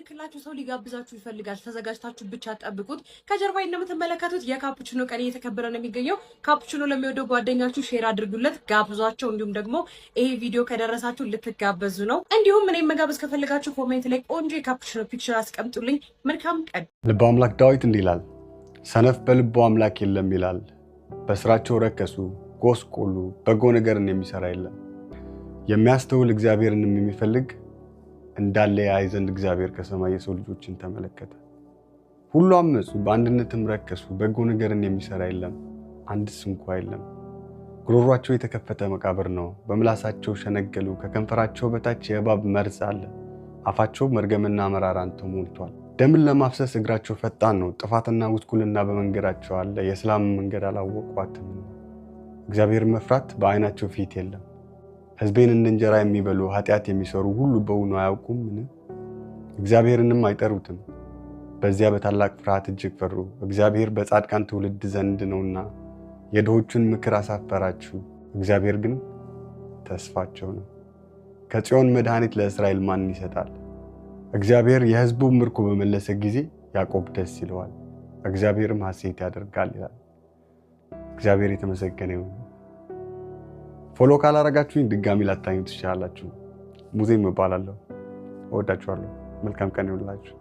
የሚልክላችሁ ሰው ሊጋብዛችሁ ይፈልጋል። ተዘጋጅታችሁ ብቻ ጠብቁት። ከጀርባ እንደምትመለከቱት የካፑቺኖ ቀን እየተከበረ ነው የሚገኘው። ካፑቺኖ ለሚወደው ጓደኛችሁ ሼር አድርጉለት፣ ጋብዟቸው። እንዲሁም ደግሞ ይሄ ቪዲዮ ከደረሳችሁ ልትጋበዙ ነው። እንዲሁም እኔም መጋበዝ ከፈለጋችሁ ኮሜንት ላይ ቆንጆ የካፑቺኖ ፒክቸር አስቀምጡልኝ። መልካም ቀን። ልበ አምላክ ዳዊት እንዲህ ይላል፣ ሰነፍ በልቡ አምላክ የለም ይላል። በስራቸው ረከሱ፣ ጎስቆሉ፣ በጎ ነገርን የሚሰራ የለም። የሚያስተውል እግዚአብሔርንም የሚፈልግ እንዳለ ያይ ዘንድ እግዚአብሔር ከሰማይ የሰው ልጆችን ተመለከተ። ሁሉ አመፁ፣ በአንድነትም ረከሱ፣ በጎ ነገርን የሚሰራ የለም፣ አንድስ እንኳ የለም። ጉሮሯቸው የተከፈተ መቃብር ነው፣ በምላሳቸው ሸነገሉ፣ ከከንፈራቸው በታች የእባብ መርዝ አለ። አፋቸው መርገምና መራራን ተሞልቷል። ደምን ለማፍሰስ እግራቸው ፈጣን ነው፣ ጥፋትና ጉስቁልና በመንገዳቸው አለ፣ የሰላም መንገድ አላወቋትም። እግዚአብሔርን መፍራት በዓይናቸው ፊት የለም። ሕዝቤን እንደ እንጀራ የሚበሉ ኃጢአት የሚሰሩ ሁሉ በውኑ አያውቁምን? እግዚአብሔርንም አይጠሩትም። በዚያ በታላቅ ፍርሃት እጅግ ፈሩ። እግዚአብሔር በጻድቃን ትውልድ ዘንድ ነውና የድሆቹን ምክር አሳፈራችሁ። እግዚአብሔር ግን ተስፋቸው ነው። ከጽዮን መድኃኒት ለእስራኤል ማን ይሰጣል? እግዚአብሔር የሕዝቡ ምርኮ በመለሰ ጊዜ ያዕቆብ ደስ ይለዋል፣ እግዚአብሔርም ሐሴት ያደርጋል ይላል። እግዚአብሔር የተመሰገነ ይሁን። ፎሎ ካላረጋችሁኝ ድጋሚ ላታኙ ትችላላችሁ። ሙዚየም እባላለሁ። እወዳችኋለሁ። መልካም ቀን ይሁንላችሁ።